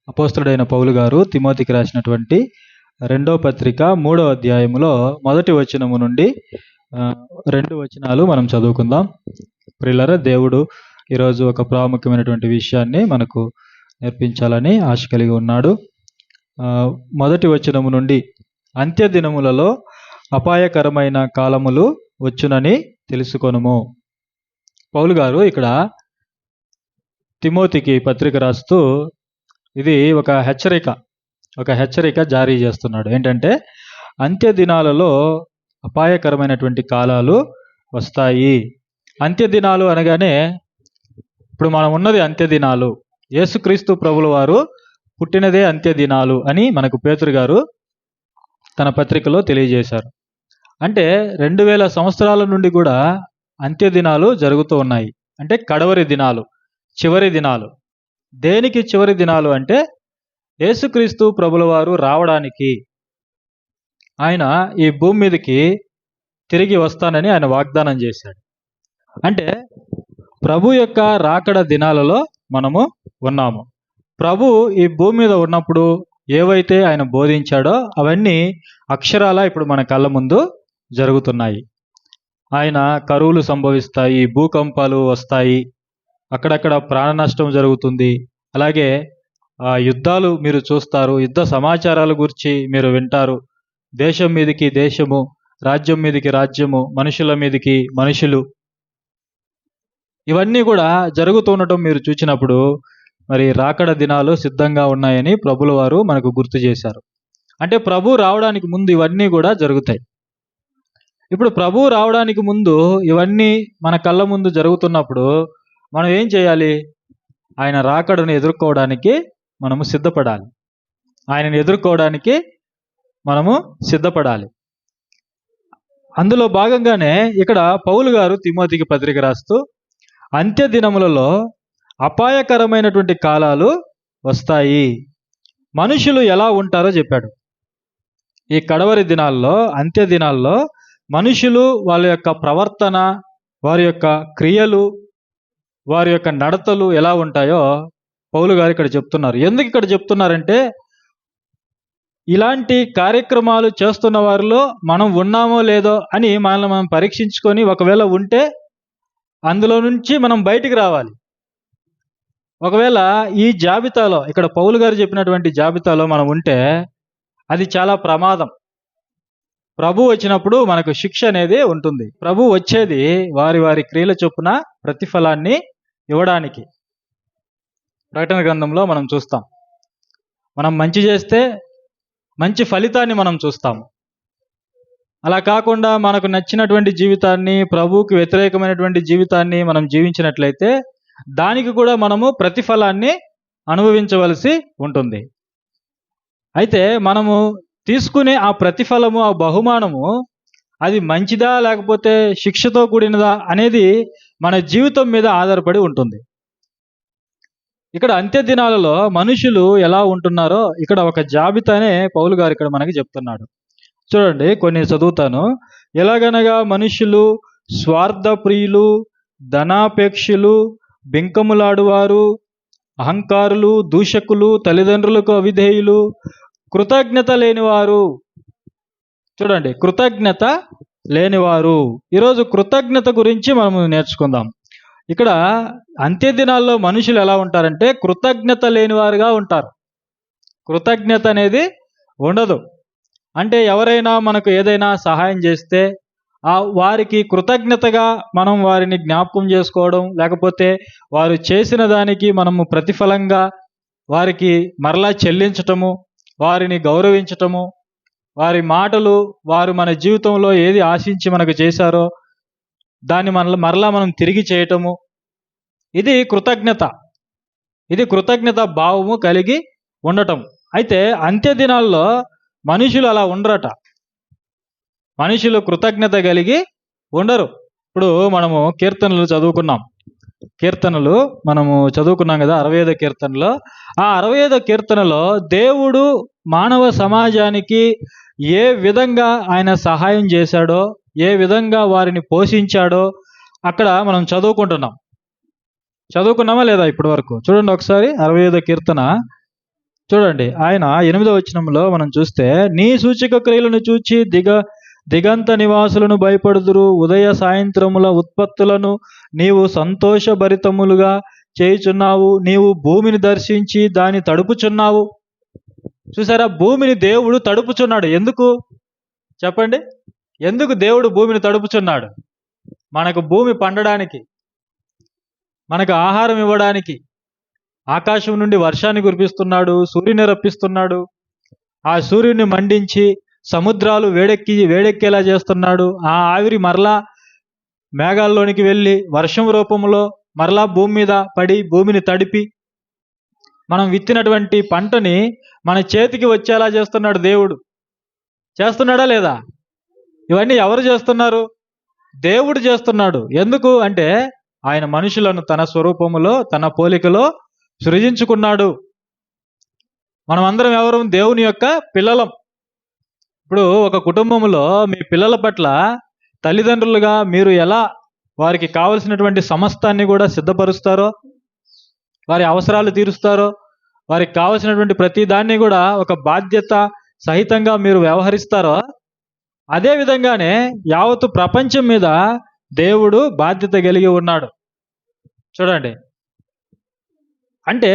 అపోస్తలుడైన పౌలు గారు తిమోతికి రాసినటువంటి రెండో పత్రిక 3వ అధ్యాయములో మొదటి వచనము నుండి 2 వచనాలు మనం చదువుకుందాం. ప్రియులారా, దేవుడు ఈరోజు ఒక ప్రాముఖ్యమైనటువంటి విషయాన్ని మనకు నేర్పించాలని ఆశ కలిగి ఉన్నాడు. మొదటి వచనము నుండి, అంత్య దినములలో అపాయకరమైన కాలములు వచ్చునని తెలుసుకొనుము. పౌలు గారు ఇక్కడ తిమోతికి పత్రిక రాస్తూ ఇది ఒక హెచ్చరిక జారీ చేస్తున్నాడు. ఏంటంటే, అంత్య దినాలలో అపాయకరమైనటువంటి కాలాలు వస్తాయి. అంత్య దినాలు అనగానే ఇప్పుడు మనం ఉన్నది అంత్య దినాలు. యేసుక్రీస్తు ప్రభుల వారు పుట్టినదే అంత్య దినాలు అని మనకు పేతురు గారు తన పత్రికలో తెలియజేశారు. అంటే 2000 సంవత్సరాల నుండి కూడా అంత్య దినాలు జరుగుతూ ఉన్నాయి. అంటే కడవరి దినాలు, చివరి దినాలు. దేనికి చివరి దినాలు అంటే, యేసుక్రీస్తు ప్రభుల వారు రావడానికి, ఆయన ఈ భూమి మీదకి తిరిగి వస్తానని ఆయన వాగ్దానం చేశాడు. అంటే ప్రభు యొక్క రాకడ దినాలలో మనము ఉన్నాము. ప్రభు ఈ భూమి మీద ఉన్నప్పుడు ఏవైతే ఆయన బోధించాడో అవన్నీ అక్షరాల ఇప్పుడు మన కళ్ళ ముందు జరుగుతున్నాయి. ఆయన కరువులు సంభవిస్తాయి, భూకంపాలు వస్తాయి, అక్కడక్కడ ప్రాణ నష్టం జరుగుతుంది. అలాగే యుద్ధాలు మీరు చూస్తారు, యుద్ధ సమాచారాల గురించి మీరు వింటారు. దేశం మీదకి దేశము, రాజ్యం మీదకి రాజ్యము, మనుషుల మీదకి మనుషులు, ఇవన్నీ కూడా జరుగుతుండటం మీరు చూసినప్పుడు మరి రాకడ దినాలు సిద్ధంగా ఉన్నాయని ప్రభుల వారు మనకు గుర్తు చేశారు. అంటే ప్రభు రావడానికి ముందు ఇవన్నీ కూడా జరుగుతాయి. ఇప్పుడు ప్రభు రావడానికి ముందు ఇవన్నీ మన కళ్ళ ముందు జరుగుతున్నప్పుడు మనం ఏం చేయాలి? ఆయన రాకడను ఎదుర్కోవడానికి మనము సిద్ధపడాలి. ఆయనను ఎదుర్కోవడానికి మనము సిద్ధపడాలి. అందులో భాగంగానే ఇక్కడ పౌలు గారు తిమోతికి పత్రిక రాస్తూ అంత్య దినములలో అపాయకరమైనటువంటి కాలాలు వస్తాయి, మనుషులు ఎలా ఉంటారో చెప్పాడు. ఈ కడవరి దినాల్లో, అంత్య దినాల్లో మనుషులు వాళ్ళ యొక్క ప్రవర్తన, వారి యొక్క క్రియలు, వారి యొక్క నడతలు ఎలా ఉంటాయో పౌలు గారు ఇక్కడ చెప్తున్నారు. ఎందుకు ఇక్కడ చెప్తున్నారంటే, ఇలాంటి కార్యక్రమాలు చేస్తున్న వారిలో మనం ఉన్నామో లేదో అని మనల్ని మనం పరీక్షించుకొని, ఒకవేళ ఉంటే అందులో నుంచి మనం బయటికి రావాలి. ఒకవేళ ఈ జాబితాలో, ఇక్కడ పౌలు గారు చెప్పినటువంటి జాబితాలో మనం ఉంటే అది చాలా ప్రమాదం. ప్రభు వచ్చినప్పుడు మనకు శిక్ష అనేది ఉంటుంది. ప్రభు వచ్చేది వారి వారి క్రియల చొప్పున ప్రతిఫలాన్ని ఇవ్వడానికి. ప్రకటన గ్రంథంలో మనం చూస్తాం, మనం మంచి చేస్తే మంచి ఫలితాన్ని మనం చూస్తాము. అలా కాకుండా మనకు నచ్చినటువంటి జీవితాన్ని, ప్రభువుకి వ్యతిరేకమైనటువంటి జీవితాన్ని మనం జీవించినట్లయితే దానికి కూడా మనము ప్రతిఫలాన్ని అనుభవించవలసి ఉంటుంది. అయితే మనము తీసుకునే ఆ ప్రతిఫలము, ఆ బహుమానము, అది మంచిదా లేకపోతే శిక్షతో కూడినదా అనేది మన జీవితం మీద ఆధారపడి ఉంటుంది. ఇక్కడ అంత్య దినాలలో మనుషులు ఎలా ఉంటున్నారో ఇక్కడ ఒక జాబితానే పౌలు గారు ఇక్కడ మనకి చెప్తున్నాడు. చూడండి, కొన్ని చదువుతాను. ఎలాగనగా మనుషులు స్వార్థ ప్రియులు, ధనాపేక్షులు, బింకములాడువారు, అహంకారులు, దూషకులు, తల్లిదండ్రులకు అవిధేయులు, కృతజ్ఞత లేనివారు. చూడండి, కృతజ్ఞత లేనివారు. ఈరోజు కృతజ్ఞత గురించి మనము నేర్చుకుందాం. ఇక్కడ అంత్య దినాల్లో మనుషులు ఎలా ఉంటారంటే కృతజ్ఞత లేనివారుగా ఉంటారు. కృతజ్ఞత అనేది ఉండదు. అంటే ఎవరైనా మనకు ఏదైనా సహాయం చేస్తే వారికి కృతజ్ఞతగా మనం వారిని జ్ఞాపకం చేసుకోవడం, లేకపోతే వారు చేసిన దానికి మనము ప్రతిఫలంగా వారికి మరలా చెల్లించటము, వారిని గౌరవించటము, వారి మాటలు, వారు మన జీవితంలో ఏది ఆశించి మనకు చేశారో దాన్ని మరలా మనం తిరిగి చేయటము, ఇది కృతజ్ఞత. ఇది కృతజ్ఞత భావము కలిగి ఉండటం. అయితే అంత్య దినాల్లో మనుషులు అలా ఉండరట. మనుషులు కృతజ్ఞత కలిగి ఉండరు. ఇప్పుడు మనము కీర్తనలు చదువుకున్నాం. కీర్తనలు మనము చదువుకున్నాం కదా, 65వ కీర్తనలో. ఆ 65వ కీర్తనలో దేవుడు మానవ సమాజానికి ఏ విధంగా ఆయన సహాయం చేశాడో, ఏ విధంగా వారిని పోషించాడో అక్కడ మనం చదువుకుంటున్నాం. చదువుకున్నామా లేదా ఇప్పటి వరకు? చూడండి ఒకసారి 65వ కీర్తన చూడండి, ఆయన 8వ వచనంలో మనం చూస్తే, నీ సూచక క్రియలను చూచి దిగంత నివాసులను భయపడుదురు. ఉదయ సాయంత్రముల ఉత్పత్తులను నీవు సంతోషభరితములుగా చేయుచున్నావు. నీవు భూమిని దర్శించి దాన్ని తడుపుచున్నావు. చూసారా, భూమిని దేవుడు తడుపుచున్నాడు. ఎందుకు చెప్పండి? ఎందుకు దేవుడు భూమిని తడుపుచున్నాడు? మనకు భూమి పండడానికి, మనకు ఆహారం ఇవ్వడానికి. ఆకాశం నుండి వర్షాన్ని కురిపిస్తున్నాడు, సూర్యుని రప్పిస్తున్నాడు. ఆ సూర్యుని మండించి సముద్రాలు వేడెక్కేలా చేస్తున్నాడు. ఆ ఆవిరి మరలా మేఘాల్లోనికి వెళ్ళి వర్షం రూపంలో మరలా భూమి మీద పడి భూమిని తడిపి మనం విత్తినటువంటి పంటని మన చేతికి వచ్చేలా చేస్తున్నాడు దేవుడు. చేస్తున్నాడా లేదా? ఇవన్నీ ఎవరు చేస్తున్నారు? దేవుడు చేస్తున్నాడు. ఎందుకు అంటే ఆయన మనుషులను తన స్వరూపములో తన పోలికలో సృజించుకున్నాడు. మనం అందరం ఎవరు? దేవుని యొక్క పిల్లలం. ఇప్పుడు ఒక కుటుంబంలో మీ పిల్లల పట్ల తల్లిదండ్రులుగా మీరు ఎలా వారికి కావలసినటువంటి సమస్తాన్ని కూడా సిద్ధపరుస్తారో, వారి అవసరాలు తీరుస్తారో, వారికి కావలసినటువంటి ప్రతి దాన్ని కూడా ఒక బాధ్యత సహితంగా మీరు వ్యవహరిస్తారో, అదే విధంగానే యావత్తు ప్రపంచం మీద దేవుడు బాధ్యత కలిగి ఉన్నాడు. చూడండి, అంటే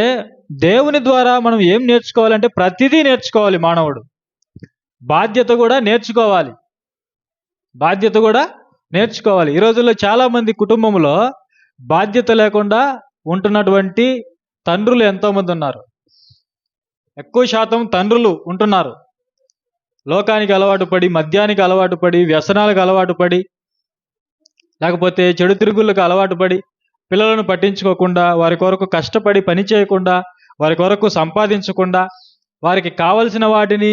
దేవుని ద్వారా మనం ఏం నేర్చుకోవాలంటే ప్రతిదీ నేర్చుకోవాలి. మానవుడు బాధ్యత కూడా నేర్చుకోవాలి. బాధ్యత కూడా నేర్చుకోవాలి. ఈ రోజుల్లో చాలామంది కుటుంబంలో బాధ్యత లేకుండా ఉంటున్నటువంటి తండ్రులు ఎంతోమంది ఉన్నారు. ఎక్కువ శాతం తండ్రులు ఉంటున్నారు లోకానికి అలవాటు పడి, మద్యానికి అలవాటు పడి, వ్యసనాలకు అలవాటు పడి, లేకపోతే చెడు తిరుగుళ్ళకు అలవాటు పడి, పిల్లలను పట్టించుకోకుండా, వారి కొరకు కష్టపడి పని చేయకుండా, వారి కొరకు సంపాదించకుండా, వారికి కావలసిన వాటిని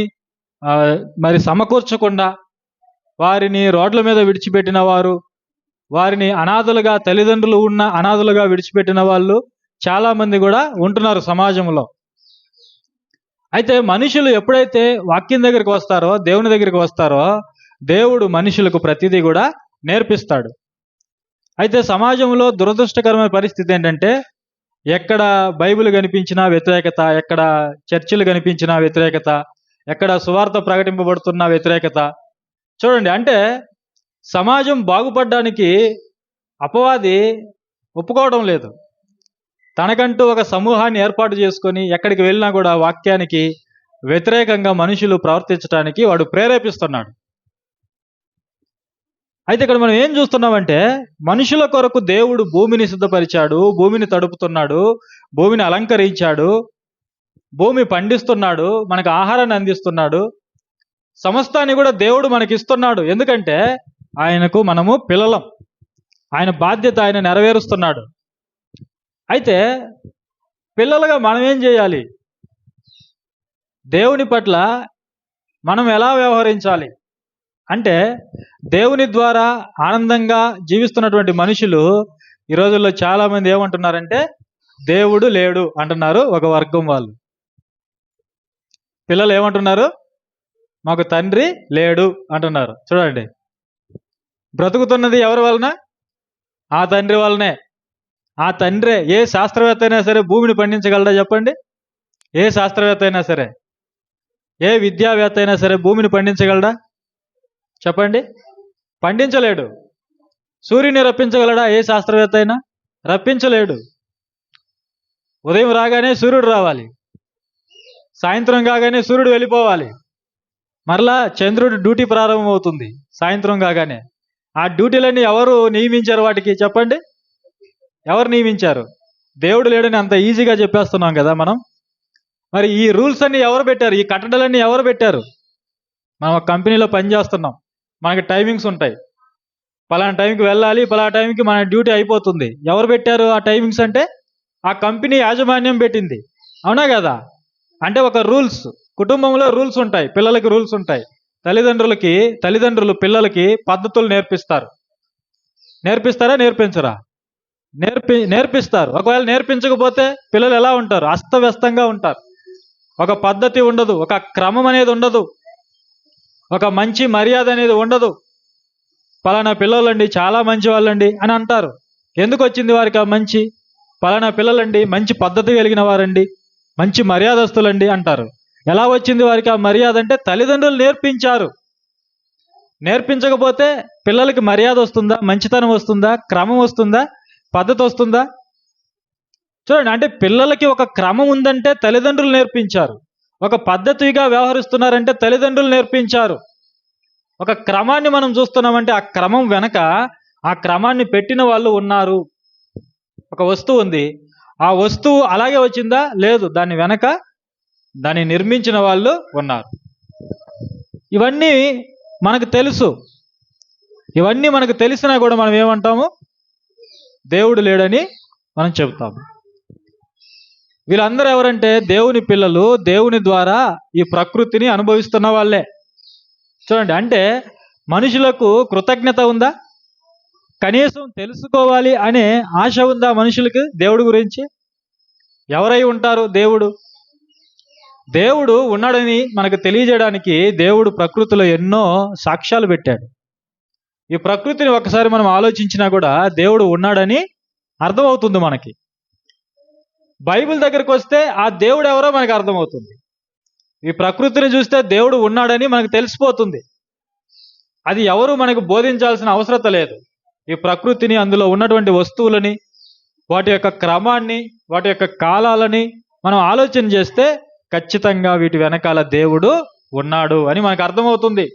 మరి సమకూర్చకుండా, వారిని రోడ్ల మీద విడిచిపెట్టిన వారు, వారిని అనాథలుగా, తల్లిదండ్రులు ఉన్న అనాథలుగా విడిచిపెట్టిన వాళ్ళు చాలామంది కూడా ఉంటున్నారు సమాజంలో. అయితే మనుషులు ఎప్పుడైతే వాక్యం దగ్గరికి వస్తారో, దేవుని దగ్గరికి వస్తారో, దేవుడు మనుషులకు ప్రతిదీ కూడా నేర్పిస్తాడు. అయితే సమాజంలో దురదృష్టకరమైన పరిస్థితి ఏంటంటే, ఎక్కడ బైబిల్ కనిపించినా వ్యతిరేకత, ఎక్కడ చర్చిలు కనిపించినా వ్యతిరేకత, ఎక్కడ సువార్త ప్రకటింపబడుతున్న వ్యతిరేకత. చూడండి, అంటే సమాజం బాగుపడడానికి అపవాది ఒప్పుకోవడం లేదు. తనకంటూ ఒక సమూహాన్ని ఏర్పాటు చేసుకొని ఎక్కడికి వెళ్ళినా కూడా వాక్యానికి వ్యతిరేకంగా మనుషులు ప్రవర్తించడానికి వాడు ప్రేరేపిస్తున్నాడు. అయితే ఇక్కడ మనం ఏం చూస్తున్నామంటే, మనుషుల కొరకు దేవుడు భూమిని సిద్ధపరిచాడు, భూమిని తడుపుతున్నాడు, భూమిని అలంకరించాడు, భూమి పండిస్తున్నాడు, మనకు ఆహారాన్ని అందిస్తున్నాడు, సమస్తాన్ని కూడా దేవుడు మనకిస్తున్నాడు. ఎందుకంటే ఆయనకు మనము పిల్లలం, ఆయన బాధ్యత ఆయన నెరవేరుస్తున్నాడు. అయితే పిల్లలుగా మనం ఏం చేయాలి? దేవుని పట్ల మనం ఎలా వ్యవహరించాలి అంటే, దేవుని ద్వారా ఆనందంగా జీవిస్తున్నటువంటి మనుషులు ఈ రోజుల్లో చాలామంది ఏమంటున్నారంటే, దేవుడు లేడు అంటున్నారు ఒక వర్గం వాళ్ళు. పిల్లలు ఏమంటున్నారు? మాకు తండ్రి లేడు అంటున్నారు. చూడండి, బ్రతుకుతున్నది ఎవరి వలన? ఆ తండ్రి వలనే. ఆ తండ్రే. ఏ శాస్త్రవేత్త అయినా సరే భూమిని పండించగలడా చెప్పండి? ఏ శాస్త్రవేత్త అయినా సరే, ఏ విద్యావేత్త అయినా సరే భూమిని పండించగలడా చెప్పండి? పండించలేడు. సూర్యుని రప్పించగలడా ఏ శాస్త్రవేత్త అయినా? రప్పించలేడు. ఉదయం రాగానే సూర్యుడు రావాలి, సాయంత్రం కాగానే సూర్యుడు వెళ్ళిపోవాలి, మరలా చంద్రుడి డ్యూటీ ప్రారంభమవుతుంది సాయంత్రం కాగానే. ఆ డ్యూటీలన్నీ ఎవరు నియమించారు వాటికి చెప్పండి? ఎవరు నియమించారు? దేవుడు లేడని అంత ఈజీగా చెప్పేస్తున్నాం కదా మనం. మరి ఈ రూల్స్ అన్ని ఎవరు పెట్టారు? ఈ కట్టడలన్నీ ఎవరు పెట్టారు? మనం ఒక కంపెనీలో పనిచేస్తున్నాం, మనకి టైమింగ్స్ ఉంటాయి. పలానా టైంకి వెళ్ళాలి, పలానా టైంకి మన డ్యూటీ అయిపోతుంది. ఎవరు పెట్టారు ఆ టైమింగ్స్? అంటే ఆ కంపెనీ యాజమాన్యం పెట్టింది. అవునా కదా? అంటే ఒక రూల్స్. కుటుంబంలో రూల్స్ ఉంటాయి, పిల్లలకి రూల్స్ ఉంటాయి. తల్లిదండ్రులు పిల్లలకి పద్ధతులు నేర్పిస్తారు. నేర్పిస్తారా? నేర్పించరా? నేర్పిస్తారు. ఒకవేళ నేర్పించకపోతే పిల్లలు ఎలా ఉంటారు? అస్తవ్యస్తంగా ఉంటారు. ఒక పద్ధతి ఉండదు, ఒక క్రమం అనేది ఉండదు, ఒక మంచి మర్యాద అనేది ఉండదు. పలానా పిల్లలండి చాలా మంచి వాళ్ళండి అని అంటారు. ఎందుకు వచ్చింది వారికి ఆ మంచి? పలానా పిల్లలండి మంచి పద్ధతి కలిగిన వారండి మంచి మర్యాదస్తులండి అంటారు. ఎలా వచ్చింది వారికి ఆ మర్యాద అంటే తల్లిదండ్రులు నేర్పించారు. నేర్పించకపోతే పిల్లలకి మర్యాద వస్తుందా? మంచితనం వస్తుందా? క్రమం వస్తుందా? పద్ధతి వస్తుందా? చూడండి, అంటే పిల్లలకి ఒక క్రమం ఉందంటే తల్లిదండ్రులు నేర్పించారు. ఒక పద్ధతిగా వ్యవహరిస్తున్నారంటే తల్లిదండ్రులు నేర్పించారు. ఒక క్రమాన్ని మనం చూస్తున్నామంటే ఆ క్రమం వెనక ఆ క్రమాన్ని పెట్టిన వాళ్ళు ఉన్నారు. ఒక వస్తువు ఉంది, ఆ వస్తువు అలాగే వచ్చిందా? లేదు, దాని వెనక దాన్ని నిర్మించిన వాళ్ళు ఉన్నారు. ఇవన్నీ మనకు తెలుసు. ఇవన్నీ మనకు తెలిసినా కూడా మనం ఏమంటాము? దేవుడు లేడని మనం చెబుతాము. వీళ్ళందరూ ఎవరంటే దేవుని పిల్లలు, దేవుని ద్వారా ఈ ప్రకృతిని అనుభవిస్తున్న వాళ్ళే. చూడండి, అంటే మనుషులకు కృతజ్ఞత ఉందా? కనీసం తెలుసుకోవాలి అనే ఆశ ఉందా మనుషులకి దేవుడి గురించి? ఎవరై ఉంటారు దేవుడు? దేవుడు ఉన్నాడని మనకు తెలియజేయడానికి దేవుడు ప్రకృతిలో ఎన్నో సాక్ష్యాలు పెట్టాడు. ఈ ప్రకృతిని ఒకసారి మనం ఆలోచించినా కూడా దేవుడు ఉన్నాడని అర్థమవుతుంది మనకి. బైబిల్ దగ్గరికి వస్తే ఆ దేవుడు ఎవరో మనకు అర్థమవుతుంది. ఈ ప్రకృతిని చూస్తే దేవుడు ఉన్నాడని మనకు తెలిసిపోతుంది. అది ఎవరు మనకు బోధించాల్సిన అవసరం లేదు. ఈ ప్రకృతిని, అందులో ఉన్నటువంటి వస్తువులని, వాటి యొక్క క్రమాన్ని, వాటి యొక్క కాలాలని మనం ఆలోచన చేస్తే ఖచ్చితంగా వీటి వెనకాల దేవుడు ఉన్నాడు అని మనకు అర్థమవుతుంది.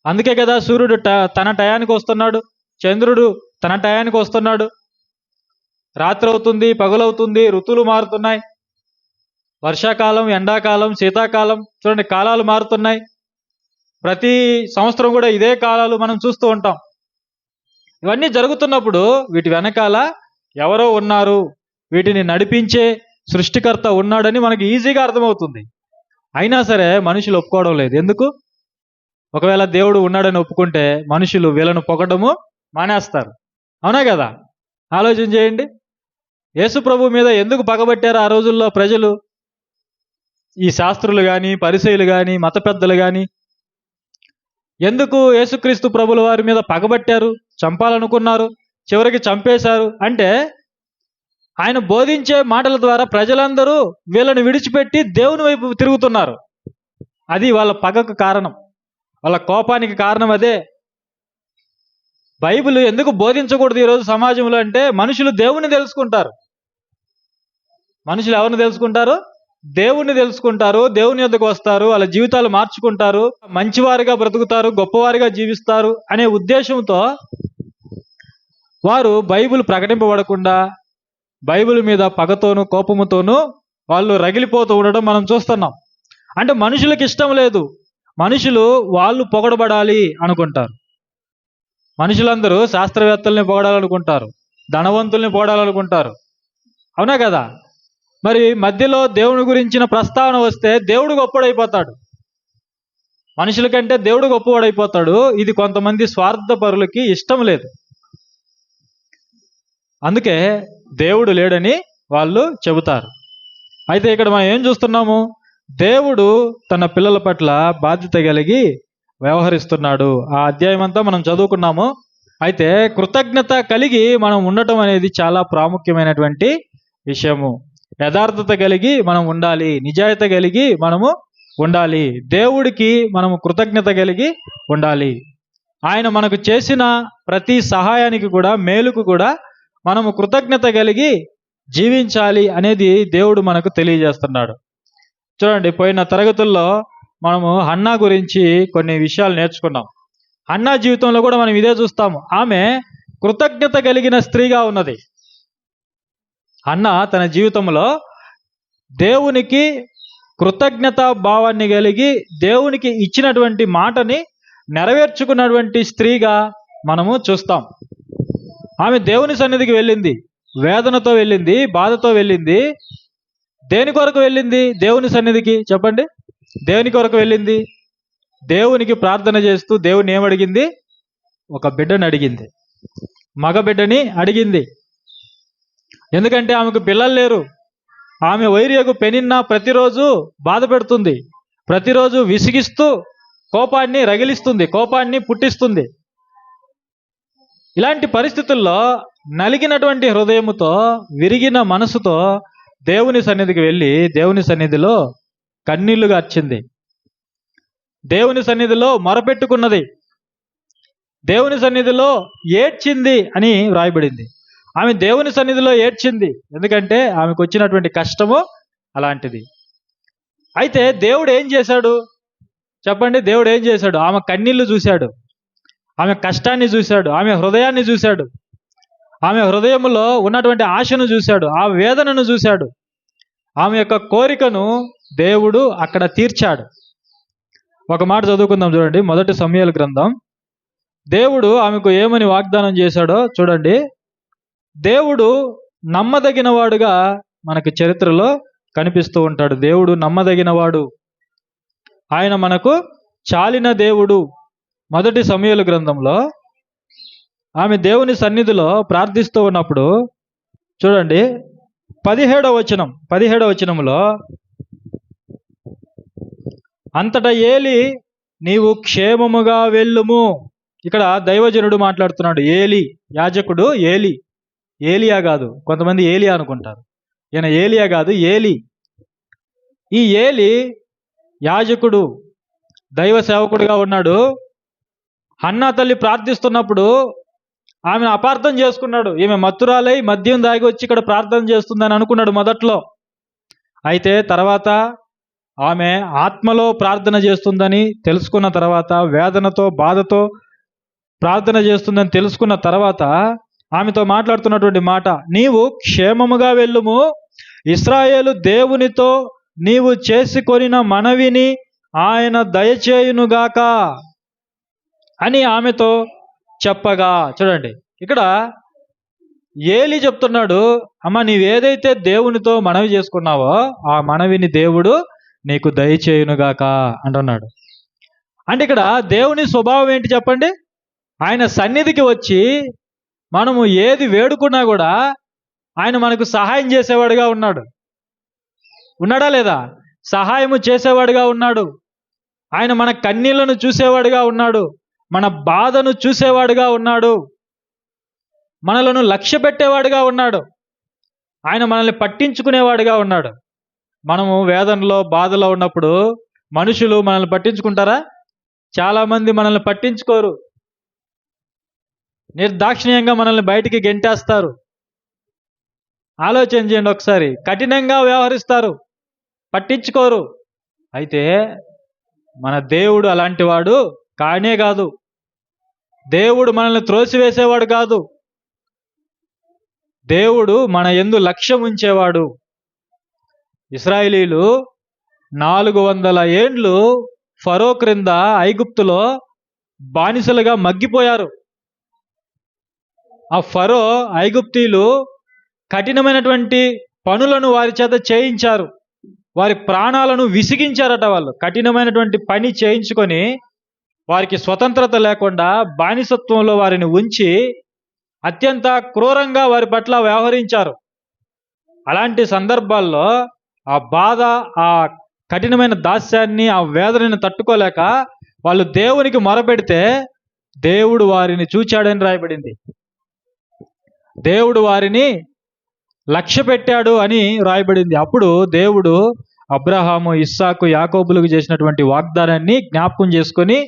అందుకే కదా సూర్యుడు తన టయానికి వస్తున్నాడు, చంద్రుడు తన టయానికి వస్తున్నాడు, రాత్రి అవుతుంది, పగలవుతుంది, ఋతువులు మారుతున్నాయి, వర్షాకాలం, ఎండాకాలం, శీతాకాలం, చూడండి కాలాలు మారుతున్నాయి. ప్రతి సంవత్సరం కూడా ఇదే కాలాలు మనం చూస్తూ ఉంటాం. ఇవన్నీ జరుగుతున్నప్పుడు వీటి వెనకాల ఎవరో ఉన్నారు, వీటిని నడిపించే సృష్టికర్త ఉన్నాడని మనకి ఈజీగా అర్థమవుతుంది. అయినా సరే మనుషులు ఒప్పుకోవడం లేదు. ఎందుకు? ఒకవేళ దేవుడు ఉన్నాడని ఒప్పుకుంటే మనుషులు వీళ్ళను పొగడము మానేస్తారు. అవునా కదా? ఆలోచన చేయండి. యేసు ప్రభు మీద ఎందుకు పగబట్టారు ఆ రోజుల్లో ప్రజలు? ఈ శాస్త్రులు కానీ, పరిసయ్యులు కానీ, మత పెద్దలు కానీ ఎందుకు యేసుక్రీస్తు ప్రభుల వారి మీద పగబట్టారు, చంపాలనుకున్నారు, చివరికి చంపేశారు? అంటే ఆయన బోధించే మాటల ద్వారా ప్రజలందరూ వీళ్ళని విడిచిపెట్టి దేవుని వైపు తిరుగుతున్నారు. అది వాళ్ళ పగకు కారణం, వాళ్ళ కోపానికి కారణం అదే. బైబిల్ ఎందుకు బోధించకూడదు ఈరోజు సమాజంలో అంటే మనుషులు దేవుణ్ణి తెలుసుకుంటారు. మనుషులు ఎవరిని తెలుసుకుంటారు? దేవుణ్ణి తెలుసుకుంటారు, దేవుని యొద్దకు వస్తారు, వాళ్ళ జీవితాలు మార్చుకుంటారు, మంచివారిగా బ్రతుకుతారు, గొప్పవారిగా జీవిస్తారు అనే ఉద్దేశంతో వారు బైబిల్ ప్రకటింపబడకుండా బైబిల్ మీద పగతోనూ కోపముతోనూ వాళ్ళు రగిలిపోతూ ఉండడం మనం చూస్తున్నాం. అంటే మనుషులకు ఇష్టం లేదు, మనుషులు వాళ్ళు పొగడబడాలి అనుకుంటారు. మనుషులందరూ శాస్త్రవేత్తల్ని పొగడాలనుకుంటారు, ధనవంతుల్ని పొగడాలనుకుంటారు. అవునా కదా? మరి మధ్యలో దేవుని గురించిన ప్రస్తావన వస్తే దేవుడు గొప్పడైపోతాడు, మనుషుల కంటే దేవుడు గొప్పవాడైపోతాడు. ఇది కొంతమంది స్వార్థపరులకి ఇష్టం లేదు. అందుకే దేవుడు లేడని వాళ్ళు చెబుతారు. అయితే ఇక్కడ మనం ఏం చూస్తున్నాము? దేవుడు తన పిల్లల పట్ల బాధ్యత కలిగి వ్యవహరిస్తున్నాడు. ఆ అధ్యాయం అంతా మనం చదువుకున్నాము. అయితే కృతజ్ఞత కలిగి మనం ఉండటం అనేది చాలా ప్రాముఖ్యమైనటువంటి విషయము. యథార్థత కలిగి మనం ఉండాలి, నిజాయితీ కలిగి మనము ఉండాలి, దేవుడికి మనము కృతజ్ఞత కలిగి ఉండాలి. ఆయన మనకు చేసిన ప్రతి సహాయానికి కూడా, మేలుకు కూడా మనము కృతజ్ఞత కలిగి జీవించాలి అనేది దేవుడు మనకు తెలియజేస్తున్నాడు. చూడండి, పోయిన తరగతుల్లో మనము హన్నా గురించి కొన్ని విషయాలు నేర్చుకున్నాం. హన్నా జీవితంలో కూడా మనం ఇదే చూస్తాము. ఆమె కృతజ్ఞత కలిగిన స్త్రీగా ఉన్నది. హన్నా తన జీవితంలో దేవునికి కృతజ్ఞతా భావాన్ని కలిగి దేవునికి ఇచ్చినటువంటి మాటని నెరవేర్చుకున్నటువంటి స్త్రీగా మనము చూస్తాం. ఆమె దేవుని సన్నిధికి వెళ్ళింది, వేదనతో వెళ్ళింది, బాధతో వెళ్ళింది. దేని కొరకు వెళ్ళింది దేవుని సన్నిధికి? చెప్పండి. దేని కొరకు వెళ్ళింది? దేవునికి ప్రార్థన చేస్తూ దేవుని ఏమడిగింది? ఒక బిడ్డని అడిగింది, మగ బిడ్డని అడిగింది. ఎందుకంటే ఆమెకు పిల్లలు లేరు. ఆమె వైరియకు పెనిన్నా ప్రతిరోజు బాధ పెడుతుంది, ప్రతిరోజు విసిగిస్తూ కోపాన్ని రగిలిస్తుంది, కోపాన్ని పుట్టిస్తుంది. ఇలాంటి పరిస్థితుల్లో నలిగినటువంటి హృదయముతో, విరిగిన మనసుతో దేవుని సన్నిధికి వెళ్ళి దేవుని సన్నిధిలో కన్నీళ్లు గార్చింది. దేవుని సన్నిధిలో మొరపెట్టుకున్నది. దేవుని సన్నిధిలో ఏడ్చింది అని వ్రాయబడింది. ఆమె దేవుని సన్నిధిలో ఏడ్చింది, ఎందుకంటే ఆమెకు వచ్చినటువంటి కష్టము అలాంటిది. అయితే దేవుడు ఏం చేశాడు చెప్పండి? దేవుడు ఏం చేశాడు? ఆమె కన్నీళ్లు చూశాడు, ఆమె కష్టాన్ని చూశాడు, ఆమె హృదయాన్ని చూశాడు, ఆమె హృదయంలో ఉన్నటువంటి ఆశను చూశాడు, ఆ వేదనను చూశాడు, ఆమె యొక్క కోరికను దేవుడు అక్కడ తీర్చాడు. ఒక మాట చదువుకుందాం చూడండి, 1 సమూయేలు గ్రంథం. దేవుడు ఆమెకు ఏమని వాగ్దానం చేశాడో చూడండి. దేవుడు నమ్మదగిన వాడుగా మనకి చరిత్రలో కనిపిస్తూ ఉంటాడు. దేవుడు నమ్మదగినవాడు, ఆయన మనకు చాలిన దేవుడు. 1 సమూయేలు గ్రంథంలో ఆమె దేవుని సన్నిధిలో ప్రార్థిస్తూ ఉన్నప్పుడు చూడండి, 17వ వచనంలో, అంతటా ఏలి నీవు క్షేమముగా వెళ్ళుము. ఇక్కడ దైవజనుడు మాట్లాడుతున్నాడు. ఏలి, యాజకుడు ఏలి, ఏలియా కాదు. కొంతమంది ఏలియా అనుకుంటారు, ఈయన ఏలియా కాదు, ఏలి. ఈ ఏలి యాజకుడు, దైవ సేవకుడుగా ఉన్నాడు. హన్నా తల్లి ప్రార్థిస్తున్నప్పుడు ఆమెను అపార్థం చేసుకున్నాడు. ఈమె మత్తురాలై మద్యం దాగి వచ్చి ఇక్కడ ప్రార్థన చేస్తుందని అనుకున్నాడు మొదట్లో. అయితే తర్వాత ఆమె ఆత్మలో ప్రార్థన చేస్తుందని తెలుసుకున్న తర్వాత, వేదనతో బాధతో ప్రార్థన చేస్తుందని తెలుసుకున్న తర్వాత ఆమెతో మాట్లాడుతున్నటువంటి మాట, నీవు క్షేమముగా వెళ్ళుము, ఇశ్రాయేలు దేవునితో నీవు చేసుకొనిన మనవిని ఆయన దయచేయునుగాక అని ఆమెతో చెప్పగా. చూడండి, ఇక్కడ ఏలి చెప్తున్నాడు, అమ్మ నీవేదైతే దేవునితో మనవి చేసుకున్నావో ఆ మనవిని దేవుడు నీకు దయచేయునుగాక అంటున్నాడు. అంటే ఇక్కడ దేవుని స్వభావం ఏంటి చెప్పండి? ఆయన సన్నిధికి వచ్చి మనము ఏది వేడుకున్నా కూడా ఆయన మనకు సహాయం చేసేవాడుగా ఉన్నాడు. ఉన్నాడా లేదా? సహాయము చేసేవాడుగా ఉన్నాడు. ఆయన మన కన్నీళ్లను చూసేవాడుగా ఉన్నాడు, మన బాధను చూసేవాడుగా ఉన్నాడు, మనలను లక్ష్య పెట్టేవాడుగా ఉన్నాడు, ఆయన మనల్ని పట్టించుకునేవాడుగా ఉన్నాడు. మనము వేదనలో బాధలో ఉన్నప్పుడు మనుషులు మనల్ని పట్టించుకుంటారా? చాలామంది మనల్ని పట్టించుకోరు. నిర్దాక్షిణ్యంగా మనల్ని బయటికి గెంటేస్తారు. ఆలోచన చేయండి ఒకసారి. కఠినంగా వ్యవహరిస్తారు, పట్టించుకోరు. అయితే మన దేవుడు అలాంటి వాడు కానే కాదు. దేవుడు మనల్ని త్రోసివేసేవాడు కాదు. దేవుడు మన యందు లక్ష్యం ఉంచేవాడు. ఇశ్రాయేలీలు 400 ఏండ్లు ఫరో క్రింద ఐగుప్తులో బానిసలుగా మగ్గిపోయారు. ఆ ఫరో, ఐగుప్తీయులు కఠినమైనటువంటి పనులను వారి చేత చేయించారు. వారి ప్రాణాలను విసిగించారట. వాళ్ళు కఠినమైనటువంటి పని చేయించుకొని వారికి స్వతంత్రత లేకుండా బానిసత్వంలో వారిని ఉంచి అత్యంత క్రూరంగా వారి పట్ల వ్యవహరించారు. అలాంటి సందర్భాల్లో ఆ బాధ, ఆ కఠినమైన దాస్యాన్ని, ఆ వేదనని తట్టుకోలేక వాళ్ళు దేవునికి మొరపెడితే దేవుడు వారిని చూచాడని రాయబడింది. దేవుడు వారిని లక్ష్య పెట్టాడు అని రాయబడింది. అప్పుడు దేవుడు అబ్రహాము, ఇస్సాకు, యాకోబులకు చేసినటువంటి వాగ్దానాన్ని జ్ఞాపకం చేసుకొని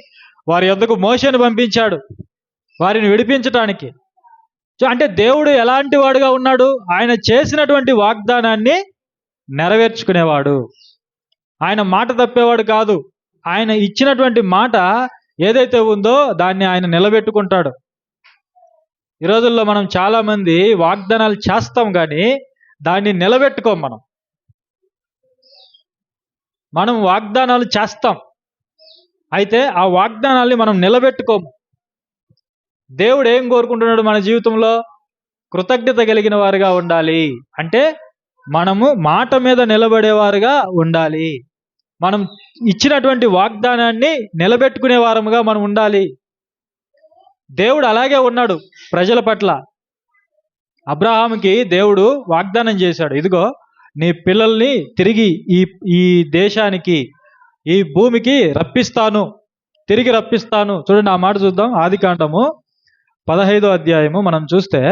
వారి యొద్దకు మోషేను పంపించాడు వారిని విడిపించటానికి. అంటే దేవుడు ఎలాంటి వాడుగా ఉన్నాడు? ఆయన చేసినటువంటి వాగ్దానాన్ని నెరవేర్చుకునేవాడు. ఆయన మాట తప్పేవాడు కాదు. ఆయన ఇచ్చినటువంటి మాట ఏదైతే ఉందో దాన్ని ఆయన నిలబెట్టుకుంటాడు. ఈ రోజుల్లో మనం చాలామంది వాగ్దానాలు చేస్తాం కానీ దాన్ని నిలబెట్టుకోం. మనం వాగ్దానాలు చేస్తాం, అయితే ఆ వాగ్దానాల్ని మనం నిలబెట్టుకోము. దేవుడు ఏం కోరుకుంటున్నాడు మన జీవితంలో? కృతజ్ఞత కలిగిన వారుగా ఉండాలి. అంటే మనము మాట మీద నిలబడేవారుగా ఉండాలి. మనం ఇచ్చినటువంటి వాగ్దానాన్ని నిలబెట్టుకునే వారముగా మనం ఉండాలి. దేవుడు అలాగే ఉన్నాడు ప్రజల పట్ల. అబ్రహాముకి దేవుడు వాగ్దానం చేశాడు, ఇదిగో నీ పిల్లల్ని తిరిగి ఈ దేశానికి, ఈ భూమికి రప్పిస్తాను, తిరిగి రప్పిస్తాను. చూడండి, ఆ మాట చూద్దాం. ఆదికాండము 15వ అధ్యాయము మనం చూస్తే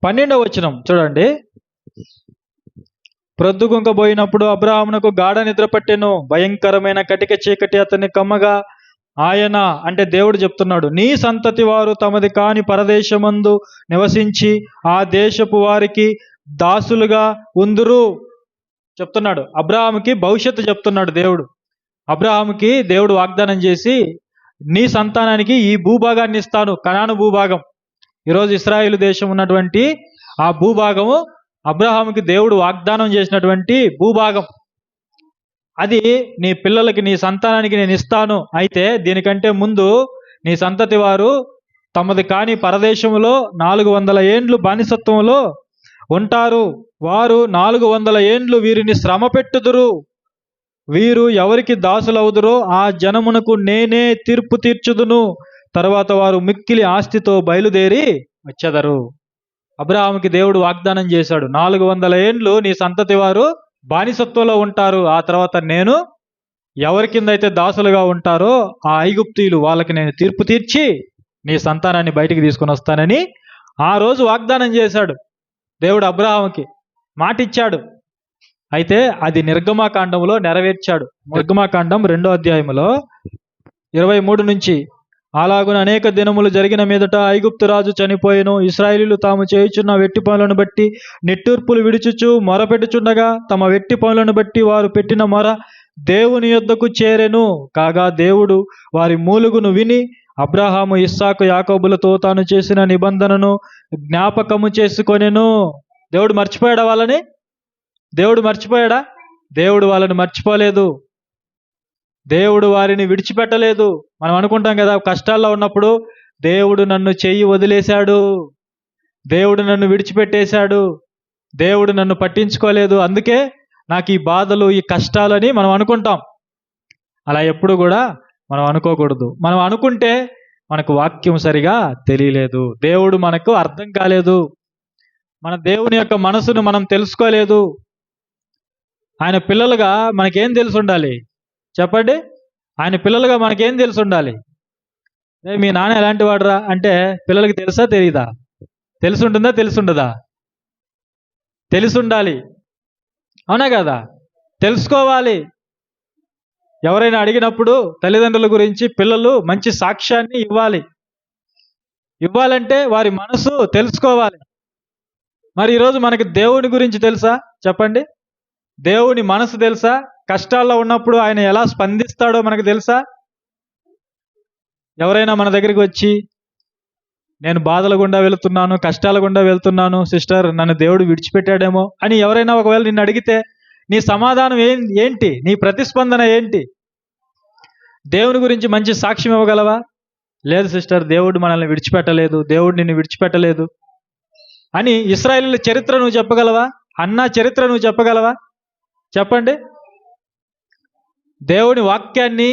12వ వచనం చూడండి. ప్రొద్దుగుంకబోయినప్పుడు అబ్రాహామునకు గాఢ నిద్ర పట్టెను. భయంకరమైన కటిక చీకటి అతన్ని కమ్మగా ఆయన, అంటే దేవుడు చెప్తున్నాడు, నీ సంతతి వారు తమది కాని పరదేశమందు నివసించి ఆ దేశపు వారికి దాసులుగా ఉందురు చెప్తున్నాడు. అబ్రాహాముకి భవిష్యత్తు చెప్తున్నాడు దేవుడు. అబ్రాహాముకి దేవుడు వాగ్దానం చేసి, నీ సంతానానికి ఈ భూభాగాన్ని ఇస్తాను, కనాను భూభాగం. ఈరోజు ఇశ్రాయేలు దేశం ఉన్నటువంటి ఆ భూభాగము అబ్రాహాముకి దేవుడు వాగ్దానం చేసినటువంటి భూభాగం. అది నీ పిల్లలకి, నీ సంతానానికి నేను ఇస్తాను. అయితే దీనికంటే ముందు నీ సంతతి వారు తమది కాని పరదేశములో 400 ఏండ్లు బానిసత్వంలో ఉంటారు. వారు 400 ఏండ్లు వీరిని శ్రమ పెట్టుదురు. వీరు ఎవరికి దాసులవుదురో ఆ జనమునకు నేనే తీర్పు తీర్చుదును. తర్వాత వారు మిక్కిలి ఆస్తితో బయలుదేరి వచ్చెదరు. అబ్రాహాముకి దేవుడు వాగ్దానం చేశాడు, 400 ఏండ్లు నీ సంతతి వారు బానిసత్వంలో ఉంటారు. ఆ తర్వాత నేను ఎవరి కింద అయితే దాసులుగా ఉంటారో ఆ ఐగుప్తీయులు, వాళ్ళకి నేను తీర్పు తీర్చి నీ సంతానాన్ని బయటికి తీసుకొని వస్తానని ఆ రోజు వాగ్దానం చేశాడు దేవుడు. అబ్రాహాముకి మాట ఇచ్చాడు. అయితే అది నిర్గమాకాండంలో నెరవేర్చాడు. నిర్గమాకాండం 2వ అధ్యాయములో 23 నుంచి, అలాగున అనేక దినములు జరిగిన మీదట ఐగుప్తు రాజు చనిపోయెను. ఇశ్రాయేలీయులు తాము చేయుచున్న వెట్టి పనులను బట్టి నిట్టూర్పులు విడుచుచు మొరపెట్టుచుండగా తమ వెట్టి పనులను బట్టి వారు పెట్టిన మొర దేవుని యొద్దకు చేరెను. కాగా దేవుడు వారి మూలుగును విని అబ్రాహాము, ఇస్సాకు, యాకోబులతో తాను చేసిన నిబంధనను జ్ఞాపకము చేసుకొనెను. దేవుడు మర్చిపోయాడా వాళ్ళని? దేవుడు మర్చిపోయాడా? దేవుడు వాళ్ళని మర్చిపోలేదు. దేవుడు వారిని విడిచిపెట్టలేదు. మనం అనుకుంటాం కదా, కష్టాల్లో ఉన్నప్పుడు దేవుడు నన్ను చెయ్యి వదిలేశాడు, దేవుడు నన్ను విడిచిపెట్టేశాడు, దేవుడు నన్ను పట్టించుకోలేదు, అందుకే నాకు ఈ బాధలు, ఈ కష్టాలని మనం అనుకుంటాం. అలా ఎప్పుడు కూడా మనం అనుకోకూడదు. మనం అనుకుంటే మనకు వాక్యం సరిగా తెలియలేదు, దేవుడు మనకు అర్థం కాలేదు, మన దేవుని యొక్క మనసును మనం తెలుసుకోలేదు. ఆయన పిల్లలుగా మనకేం తెలిసి ఉండాలి చెప్పండి? ఆయన పిల్లలుగా మనకేం తెలిసి ఉండాలి? మీ నాన్న ఎలాంటి వాడురా అంటే పిల్లలకి తెలుసా తెలీదా? తెలిసి ఉంటుందా? తెలిసి ఉండదా? తెలిసి ఉండాలి, అవునా కదా? తెలుసుకోవాలి. ఎవరైనా అడిగినప్పుడు తల్లిదండ్రుల గురించి పిల్లలు మంచి సాక్ష్యాన్ని ఇవ్వాలంటే వారి మనసు తెలుసుకోవాలి. మరి ఈరోజు మనకి దేవుని గురించి తెలుసా చెప్పండి? దేవుని మనసు తెలుసా? కష్టాల్లో ఉన్నప్పుడు ఆయన ఎలా స్పందిస్తాడో మనకు తెలుసా? ఎవరైనా మన దగ్గరికి వచ్చి, నేను బాధల గుండా వెళుతున్నాను, కష్టాల గుండా వెళ్తున్నాను సిస్టర్, నన్ను దేవుడు విడిచిపెట్టాడేమో అని ఎవరైనా ఒకవేళ నిన్ను అడిగితే నీ సమాధానం ఏంటి? నీ ప్రతిస్పందన ఏంటి? దేవుని గురించి మంచి సాక్ష్యం ఇవ్వగలవా? లేదు సిస్టర్, దేవుడు మనల్ని విడిచిపెట్టలేదు, దేవుడు నిన్ను విడిచిపెట్టలేదు అని ఇశ్రాయేలీయుల చరిత్ర నువ్వు చెప్పగలవా? అన్నా చరిత్ర నువ్వు చెప్పగలవా? చెప్పండి. దేవుని వాక్యాన్ని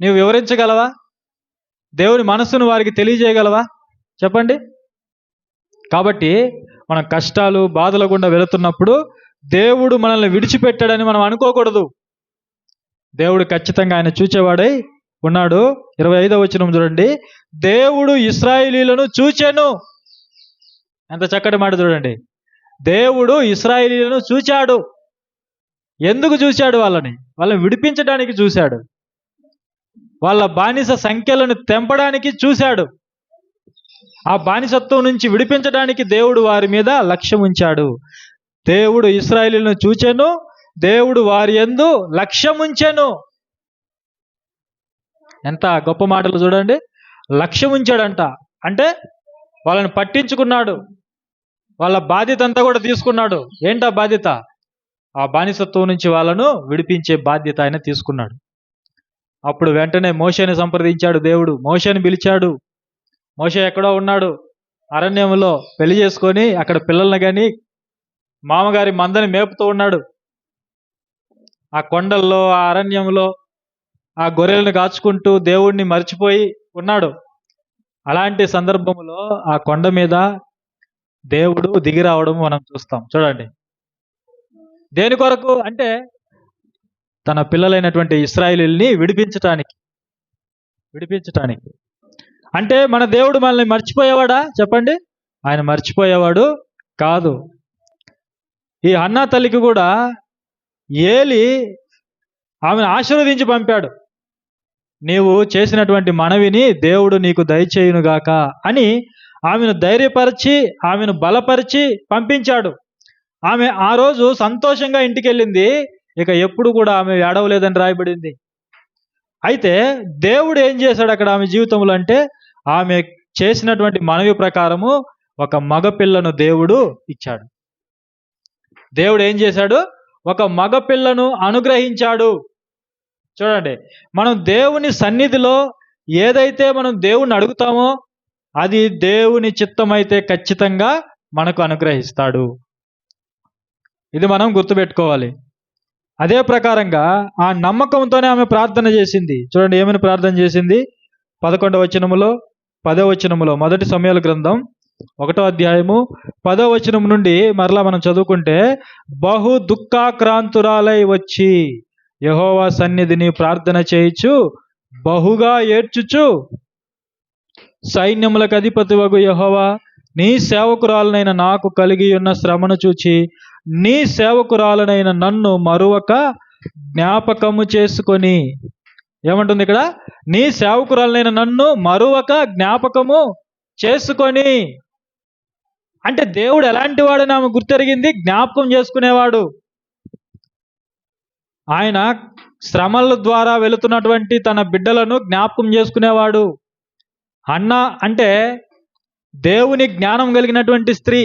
నువ్వు వివరించగలవా? దేవుని మనస్సును వారికి తెలియజేయగలవా? చెప్పండి. కాబట్టి మనం కష్టాలు, బాధల గుండా వెళుతున్నప్పుడు దేవుడు మనల్ని విడిచిపెట్టాడని మనం అనుకోకూడదు. దేవుడు ఖచ్చితంగా ఆయన చూచేవాడై ఉన్నాడు. 25వ వచనం చూడండి. దేవుడు ఇశ్రాయేలీయులను చూచెను. ఎంత చక్కటి మాట చూడండి. దేవుడు ఇశ్రాయేలీయులను చూచాడు. ఎందుకు చూశాడు? వాళ్ళని విడిపించడానికి చూశాడు. వాళ్ళ బానిస సంఖ్యలను తెంపడానికి చూశాడు. ఆ బానిసత్వం నుంచి విడిపించడానికి దేవుడు వారి మీద లక్ష్యం ఉంచాడు. దేవుడు ఇశ్రాయేలీయులను చూచెను, దేవుడు వారి యందు లక్ష్యం ఉంచెను. ఎంత గొప్ప మాటలు చూడండి. లక్ష్యం ఉంచాడంట, అంటే వాళ్ళని పట్టించుకున్నాడు, వాళ్ళ బాధ్యత అంతా కూడా తీసుకున్నాడు. ఏంటా బాధ్యత? ఆ బానిసత్వం నుంచి వాళ్ళను విడిపించే బాధ్యత ఆయన తీసుకున్నాడు. అప్పుడు వెంటనే మోషేని సంప్రదించాడు దేవుడు. మోషేని పిలిచాడు. మోషే ఎక్కడో ఉన్నాడు, అరణ్యంలో పెళ్లి చేసుకొని అక్కడ పిల్లల్ని కానీ మామగారి మందని మేపుతూ ఉన్నాడు. ఆ కొండల్లో, ఆ అరణ్యంలో ఆ గొర్రెలను కాచుకుంటూ దేవుడిని మర్చిపోయి ఉన్నాడు. అలాంటి సందర్భంలో ఆ కొండ మీద దేవుడు దిగి రావడం మనం చూస్తాం. చూడండి, దేని కొరకు అంటే తన పిల్లలైనటువంటి ఇశ్రాయేలీయుల్ని విడిపించటానికి. అంటే మన దేవుడు మనల్ని మర్చిపోయేవాడా చెప్పండి? ఆయన మర్చిపోయేవాడు కాదు. ఈ హన్నా తల్లికి కూడా ఏలి ఆమెను ఆశీర్వదించి పంపాడు. నీవు చేసినటువంటి మనవిని దేవుడు నీకు దయచేయునుగాక అని ఆమెను ధైర్యపరిచి, ఆమెను బలపరిచి పంపించాడు. ఆమె ఆ రోజు సంతోషంగా ఇంటికెళ్ళింది. ఇక ఎప్పుడు కూడా ఆమె ఏడవలేదని రాయబడింది. అయితే దేవుడు ఏం చేశాడు అక్కడ ఆమె జీవితంలో అంటే, ఆమె చేసినటువంటి మనవి ప్రకారము ఒక మగపిల్లను దేవుడు ఇచ్చాడు. దేవుడు ఏం చేశాడు? ఒక మగపిల్లను అనుగ్రహించాడు. చూడండి, మనం దేవుని సన్నిధిలో ఏదైతే మనం దేవుణ్ణి అడుగుతామో అది దేవుని చిత్తమైతే ఖచ్చితంగా మనకు అనుగ్రహిస్తాడు. ఇది మనం గుర్తుపెట్టుకోవాలి. అదే ప్రకారంగా ఆ నమ్మకంతోనే ఆమె ప్రార్థన చేసింది. చూడండి ఏమని ప్రార్థన చేసింది? 11వ వచనములో 10వ వచనములో, మొదటి సమూయేలు గ్రంథం 1వ అధ్యాయము 10వ వచనం నుండి మరలా మనం చదువుకుంటే, బహు దుఃఖాక్రాంతురాలై వచ్చి యెహోవా సన్నిధిని ప్రార్థన చేయుచు బహుగా ఏడ్చుచు, సైన్యములకు అధిపతివగు యెహోవా, నీ సేవకురాలనైన నాకు కలిగి ఉన్న శ్రమను చూచి నీ సేవకురాలనైన నన్ను మరువక జ్ఞాపకము చేసుకొని. ఏమంటుంది ఇక్కడ? నీ సేవకురాలనైన నన్ను మరువక జ్ఞాపకము చేసుకొని. అంటే దేవుడు ఎలాంటి వాడని ఆమె గుర్తెరిగింది, జ్ఞాపకం చేసుకునేవాడు. ఆయన శ్రమల ద్వారా వెళుతున్నటువంటి తన బిడ్డలను జ్ఞాపకం చేసుకునేవాడు. హన్నా అంటే దేవుని జ్ఞానం కలిగినటువంటి స్త్రీ.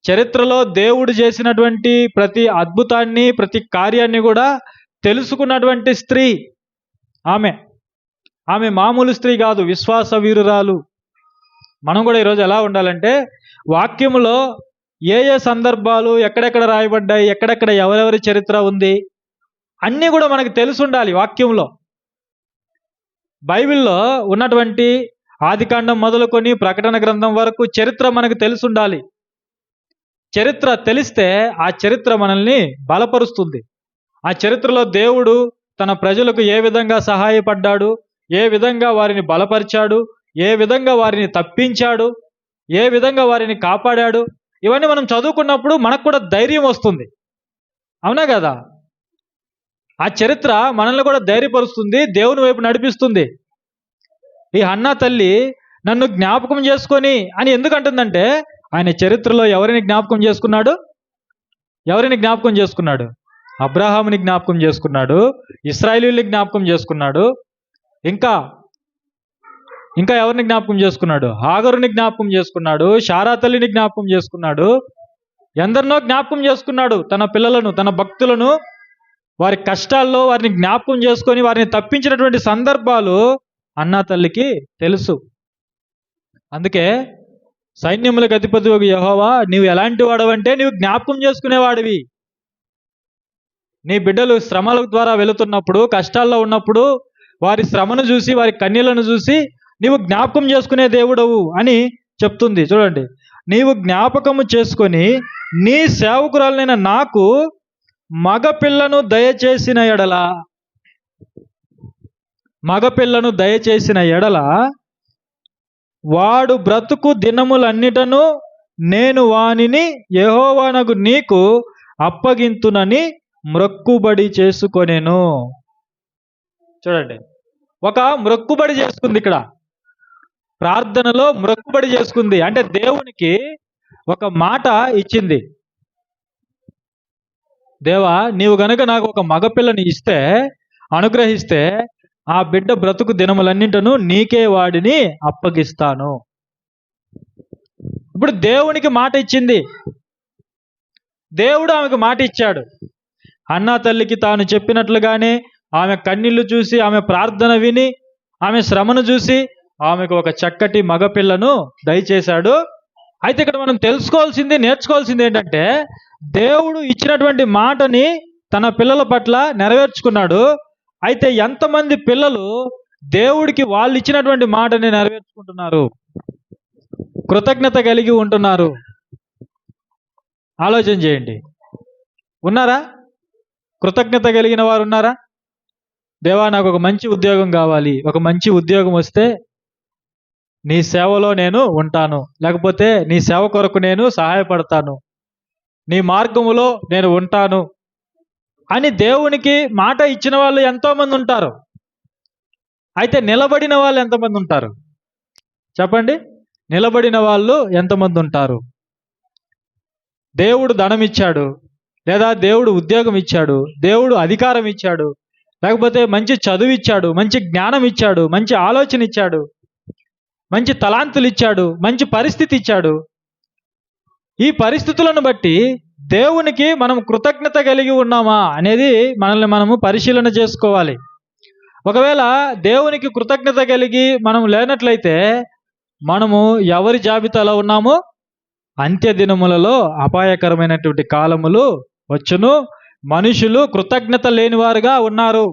చరిత్రలో దేవుడు చేసినటువంటి ప్రతి అద్భుతాన్ని, ప్రతి కార్యాన్ని కూడా తెలుసుకున్నటువంటి స్త్రీ ఆమె. ఆమె మామూలు స్త్రీ కాదు, విశ్వాస వీరురాలు. మనం కూడా ఈరోజు ఎలా ఉండాలంటే, వాక్యములో ఏ ఏ సందర్భాలు ఎక్కడెక్కడ రాయబడ్డాయి, ఎక్కడెక్కడ ఎవరెవరి చరిత్ర ఉంది అన్నీ కూడా మనకు తెలిసి ఉండాలి. వాక్యంలో, బైబిల్లో ఉన్నటువంటి ఆదికాండం మొదలుకొని ప్రకటన గ్రంథం వరకు చరిత్ర మనకు తెలిసి ఉండాలి. చరిత్ర తెలిస్తే ఆ చరిత్ర మనల్ని బలపరుస్తుంది. ఆ చరిత్రలో దేవుడు తన ప్రజలకు ఏ విధంగా సహాయపడ్డాడు, ఏ విధంగా వారిని బలపరిచాడు, ఏ విధంగా వారిని తప్పించాడు, ఏ విధంగా వారిని కాపాడాడు, ఇవన్నీ మనం చదువుకున్నప్పుడు మనకు కూడా ధైర్యం వస్తుంది. అవునా కదా? ఆ చరిత్ర మనల్ని కూడా ధైర్యపరుస్తుంది, దేవుని వైపు నడిపిస్తుంది. ఈ హన్నా తల్లి నన్ను జ్ఞాపకం చేసుకొని అని ఎందుకు అంటుందంటే, ఆయన చరిత్రలో ఎవరిని జ్ఞాపకం చేసుకున్నాడు? ఎవరిని జ్ఞాపకం చేసుకున్నాడు? అబ్రహాముని జ్ఞాపకం చేసుకున్నాడు, ఇశ్రాయేలీయుల్ని జ్ఞాపకం చేసుకున్నాడు, ఇంకా ఎవరిని జ్ఞాపకం చేసుకున్నాడు? హాగరుని జ్ఞాపకం చేసుకున్నాడు, శారా తల్లిని జ్ఞాపకం చేసుకున్నాడు, ఎందరినో జ్ఞాపకం చేసుకున్నాడు. తన పిల్లలను, తన భక్తులను, వారి కష్టాల్లో వారిని జ్ఞాపకం చేసుకొని వారిని తప్పించినటువంటి సందర్భాలు అన్నా తల్లికి తెలుసు. అందుకే సైన్యములకు అధిపతివగు యెహోవా, నీవు ఎలాంటి వాడవంటే నీవు జ్ఞాపకం చేసుకునేవాడివి. నీ బిడ్డలు శ్రమల ద్వారా వెళుతున్నప్పుడు, కష్టాల్లో ఉన్నప్పుడు వారి శ్రమను చూసి, వారి కన్నీళ్లను చూసి నీవు జ్ఞాపకం చేసుకునే దేవుడవు అని చెప్తుంది. చూడండి, నీవు జ్ఞాపకము చేసుకొని నీ సేవకురాలైన నాకు మగపిల్లను దయచేసిన ఎడల, మగపిల్లను దయచేసిన ఎడల వాడు బ్రతుకు దినములన్నిటను నేను వానిని యెహోవానగు నీకు అప్పగింతునని మ్రొక్కుబడి చేసుకొనెను. చూడండి, ఒక మ్రొక్కుబడి చేసుకుంది. ఇక్కడ ప్రార్థనలో మ్రొక్కుబడి చేసుకుంది. అంటే దేవునికి ఒక మాట ఇచ్చింది. దేవా, నీవు గనుక నాకు ఒక మగపిల్లని ఇస్తే, అనుగ్రహిస్తే, ఆ బిడ్డ బ్రతుకు దినములన్నింటను నీకే వాడిని అప్పగిస్తాను. ఇప్పుడు దేవునికి మాట ఇచ్చింది. దేవుడు ఆమెకు మాట ఇచ్చాడు. హన్నా తల్లికి తాను చెప్పినట్లుగానే ఆమె కన్నీళ్లు చూసి, ఆమె ప్రార్థన విని, ఆమె శ్రమను చూసి ఆమెకు ఒక చక్కటి మగపిల్లను దయచేశాడు. అయితే ఇక్కడ మనం తెలుసుకోవాల్సింది, నేర్చుకోవాల్సింది ఏంటంటే, దేవుడు ఇచ్చినటువంటి మాటని తన పిల్లల పట్ల నెరవేర్చుకున్నాడు. అయితే ఎంతమంది పిల్లలు దేవుడికి వాళ్ళు ఇచ్చినటువంటి మాటని నెరవేర్చుకుంటున్నారు, కృతజ్ఞత కలిగి ఉంటున్నారు? ఆలోచన చేయండి. ఉన్నారా? కృతజ్ఞత కలిగిన వారు ఉన్నారా? దేవా, నాకు ఒక మంచి ఉద్యోగం కావాలి, ఒక మంచి ఉద్యోగం వస్తే నీ సేవలో నేను ఉంటాను, లేకపోతే నీ సేవ కొరకు నేను సహాయపడతాను, నీ మార్గములో నేను ఉంటాను అని దేవునికి మాట ఇచ్చిన వాళ్ళు ఎంతోమంది ఉంటారు. అయితే నిలబడిన వాళ్ళు ఎంతమంది ఉంటారు చెప్పండి? నిలబడిన వాళ్ళు ఎంతమంది ఉంటారు? దేవుడు ధనం ఇచ్చాడు, లేదా దేవుడు ఉద్యోగం ఇచ్చాడు, దేవుడు అధికారం ఇచ్చాడు, లేకపోతే మంచి చదువు ఇచ్చాడు, మంచి జ్ఞానం ఇచ్చాడు, మంచి ఆలోచన ఇచ్చాడు, మంచి తలాంతులు ఇచ్చాడు, మంచి పరిస్థితి ఇచ్చాడు. ఈ పరిస్థితులను బట్టి దేవునికి మనం కృతజ్ఞత కలిగి ఉన్నామా అనేది మనల్ని మనము పరిశీలన చేసుకోవాలి. ఒకవేళ దేవునికి కృతజ్ఞత కలిగి మనం లేనట్లయితే మనము ఎవరి జాబితాలో ఉన్నామో అంత్య దినములలో అపాయకరమైనటువంటి కాలములు వచ్చును. మనుషులు కృతజ్ఞత లేనివారుగా ఉన్నారు.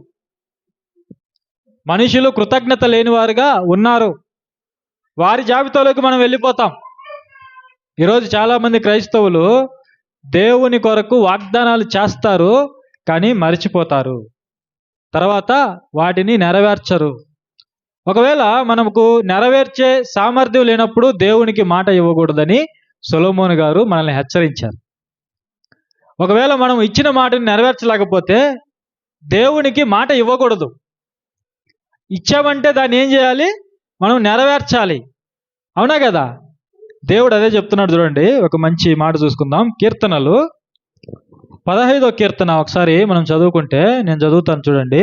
మనుషులు కృతజ్ఞత లేనివారుగా ఉన్నారు. వారి జాబితాలోకి మనం వెళ్ళిపోతాం. ఈరోజు చాలామంది క్రైస్తవులు దేవుని కొరకు వాగ్దానాలు చేస్తారు, కానీ మర్చిపోతారు, తర్వాత వాటిని నెరవేర్చరు. ఒకవేళ మనకు నెరవేర్చే సామర్థ్యం లేనప్పుడు దేవునికి మాట ఇవ్వకూడదని సొలొమోను గారు మనల్ని హెచ్చరించారు. ఒకవేళ మనం ఇచ్చిన మాటని నెరవేర్చలేకపోతే దేవునికి మాట ఇవ్వకూడదు. ఇచ్చామంటే దాన్ని ఏం చేయాలి? మనం నెరవేర్చాలి. అవునా కదా? దేవుడు అదే చెప్తున్నాడు. చూడండి, ఒక మంచి మాట చూసుకుందాం. కీర్తనలు 15వ కీర్తన ఒకసారి మనం చదువుకుంటే, నేను చదువుతాను చూడండి.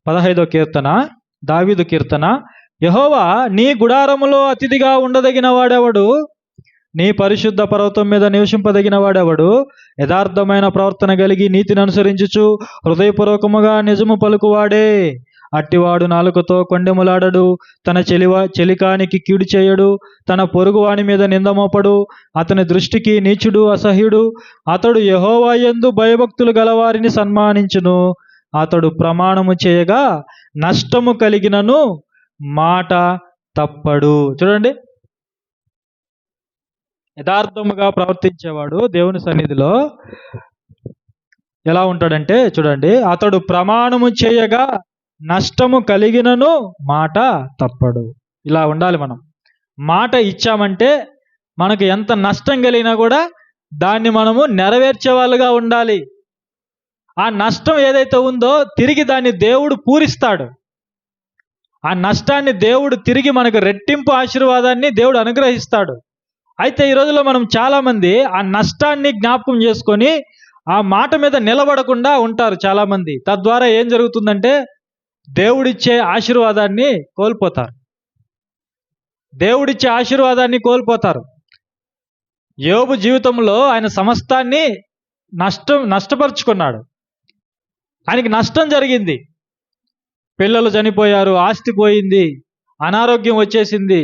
15వ కీర్తన, దావీదు కీర్తన. యెహోవా నీ గుడారములో అతిథిగా ఉండదగిన వాడెవడు? నీ పరిశుద్ధ పర్వతం మీద నివసింపదగిన వాడెవడు? యథార్థమైన ప్రవర్తన కలిగి నీతిని అనుసరించుచు హృదయపూర్వకముగా నిజము పలుకువాడే. అట్టివాడు నాలుకతో కొండెములాడడు, తన చెలికానికి కీడు చేయడు, తన పొరుగువాని మీద నిందమోపడు. అతని దృష్టికి నీచుడు అసహ్యుడు. అతడు యెహోవా యందు భయభక్తులు గలవారిని సన్మానించును. అతడు ప్రమాణము చేయగా నష్టము కలిగినను మాట తప్పడు. చూడండి, యథార్థముగా ప్రవర్తించేవాడు దేవుని సన్నిధిలో ఎలా ఉంటాడంటే, చూడండి, అతడు ప్రమాణము చేయగా నష్టము కలిగినను మాట తప్పడు. ఇలా ఉండాలి. మనం మాట ఇచ్చామంటే మనకు ఎంత నష్టం కలిగినా కూడా దాన్ని మనము నెరవేర్చే వాళ్ళుగా ఉండాలి. ఆ నష్టం ఏదైతే ఉందో తిరిగి దాన్ని దేవుడు పూరిస్తాడు. ఆ నష్టాన్ని దేవుడు తిరిగి మనకు రెట్టింపు ఆశీర్వాదాన్ని దేవుడు అనుగ్రహిస్తాడు. అయితే ఈ రోజుల్లో మనం చాలామంది ఆ నష్టాన్ని జ్ఞాపకం చేసుకొని ఆ మాట మీద నిలబడకుండా ఉంటారు చాలామంది. తద్వారా ఏం జరుగుతుందంటే దేవుడిచ్చే ఆశీర్వాదాన్ని కోల్పోతారు. దేవుడిచ్చే ఆశీర్వాదాన్ని కోల్పోతారు. యోబు జీవితంలో ఆయన సమస్తాన్ని నష్టపరుచుకున్నాడు. ఆయనకి నష్టం జరిగింది. పిల్లలు చనిపోయారు, ఆస్తి పోయింది, అనారోగ్యం వచ్చేసింది,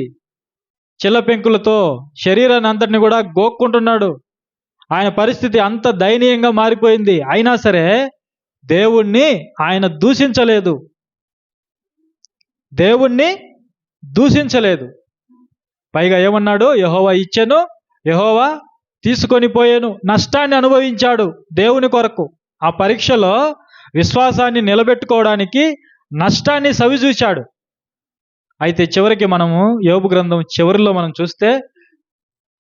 చిల్లపెంకులతో శరీరాన్ని అంతటిని కూడా గోక్కుంటున్నాడు. ఆయన పరిస్థితి అంత దయనీయంగా మారిపోయింది. అయినా సరే దేవుణ్ణి ఆయన దూషించలేదు. దేవుణ్ణి దూషించలేదు. పైగా ఏమన్నాడు? యెహోవా ఇచ్చెను, యెహోవా తీసుకొని పోయాను. నష్టాన్ని అనుభవించాడు దేవుని కొరకు. ఆ పరీక్షలో విశ్వాసాన్ని నిలబెట్టుకోవడానికి నష్టాన్ని సవిచూశాడు. అయితే చివరికి మనము యోబు గ్రంథం చివరిలో మనం చూస్తే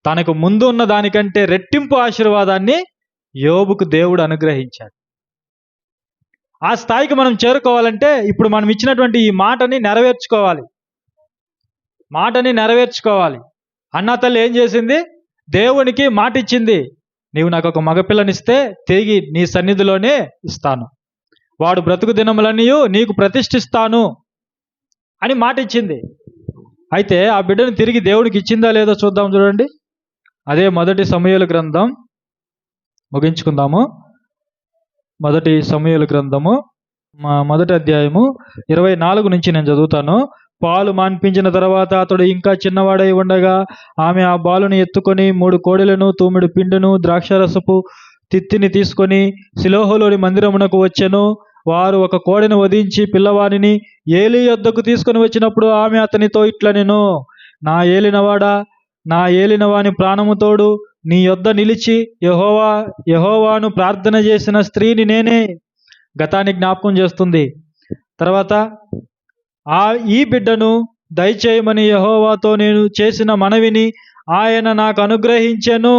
తనకు ముందు ఉన్న దానికంటే రెట్టింపు ఆశీర్వాదాన్ని యోబుకు దేవుడు అనుగ్రహించాడు. ఆ స్థాయికి మనం చేరుకోవాలంటే ఇప్పుడు మనం ఇచ్చినటువంటి ఈ మాటని నెరవేర్చుకోవాలి. మాటని నెరవేర్చుకోవాలి. అన్నా తల్లి ఏం చేసింది? దేవునికి మాట ఇచ్చింది. నీవు నాకు ఒక మగపిల్లనిస్తే తిరిగి నీ సన్నిధిలోనే ఇస్తాను, వాడు బ్రతుకు దినములన్నీ నీకు ప్రతిష్ఠిస్తాను అని మాట ఇచ్చింది. అయితే ఆ బిడ్డను తిరిగి దేవుడికి ఇచ్చిందా లేదో చూద్దాం. చూడండి, అదే 1 సమూయేలు గ్రంథం, ముగించుకుందాము. 1 సమూయేలు గ్రంథము 1వ అధ్యాయము 24 నుంచి నేను చదువుతాను. పాలు మాన్పించిన తర్వాత అతడు ఇంకా చిన్నవాడై ఉండగా ఆమె ఆ బాలుని ఎత్తుకొని 3 కోడెలను, తూమెడు పిండును, ద్రాక్షరసపు తిత్తిని తీసుకొని షిలోహులోని మందిరమునకు వచ్చెను. వారు ఒక కోడెను వధించి పిల్లవానిని ఏలీ యొద్దకు తీసుకొని వచ్చినప్పుడు ఆమె అతనితో ఇట్లనెను, నా ఏలినవాడా, నా ఏలినవాని ప్రాణముతోడు నీ యొద్ద నిలిచి యెహోవాను ప్రార్థన చేసిన స్త్రీని నేనే. గతాన్ని జ్ఞాపకం చేస్తుంది. తర్వాత ఈ బిడ్డను దయచేయమని యెహోవాతో నేను చేసిన మనవిని ఆయన నాకు అనుగ్రహించెను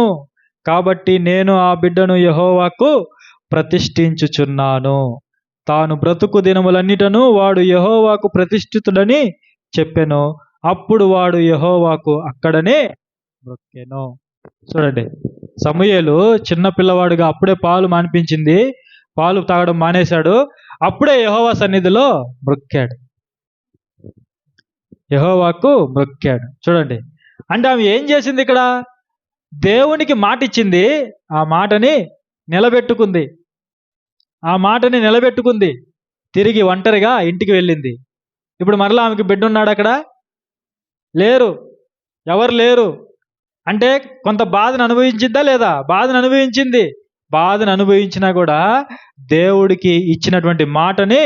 కాబట్టి నేను ఆ బిడ్డను యెహోవాకు ప్రతిష్ఠించుచున్నాను. తాను బ్రతుకు దినములన్నిటను వాడు యెహోవాకు ప్రతిష్ఠితుడని చెప్పెను. అప్పుడు వాడు యెహోవాకు అక్కడనే మొక్కెను. చూడండి, సమూయేలు చిన్న పిల్లవాడుగా అప్పుడే పాలు మానిపించింది, పాలు తాగడం మానేశాడు. అప్పుడే యెహోవా సన్నిధిలో మొక్కాడు, యెహోవాకు మొక్కాడు. చూడండి, అంటే ఆమె ఏం చేసింది ఇక్కడ? దేవునికి మాట ఇచ్చింది, ఆ మాటని నిలబెట్టుకుంది, ఆ మాటని నిలబెట్టుకుంది. తిరిగి ఒంటరిగా ఇంటికి వెళ్ళింది. ఇప్పుడు మరలా ఆమెకి బిడ్డ ఉన్నాడు అక్కడ? లేరు, ఎవరు లేరు. అంటే కొంత బాధను అనుభవించిందా లేదా? బాధను అనుభవించింది. బాధను అనుభవించినా కూడా దేవుడికి ఇచ్చినటువంటి మాటని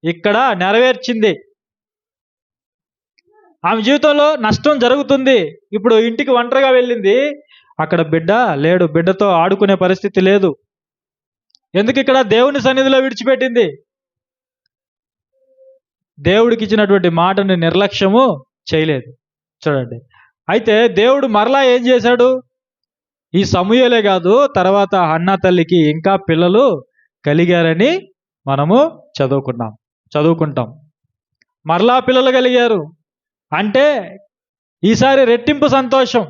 ఇక్కడ నెరవేర్చింది. ఆమె జీవితంలో నష్టం జరుగుతుంది. ఇప్పుడు ఇంటికి ఒంటరిగా వెళ్ళింది, అక్కడ బిడ్డ లేడు, బిడ్డతో ఆడుకునే పరిస్థితి లేదు. ఎందుకు ఇక్కడ దేవుని సన్నిధిలో విడిచిపెట్టింది? దేవుడికి ఇచ్చినటువంటి మాటని నిర్లక్ష్యము చేయలేదు. చూడండి, అయితే దేవుడు మరలా ఏం చేశాడు? ఈ సమూయేలే కాదు, తర్వాత హన్నా తల్లికి ఇంకా పిల్లలు కలిగారని మనము చదువుకుంటాం. మరలా పిల్లలు కలిగారు అంటే ఈసారి రెట్టింపు సంతోషం.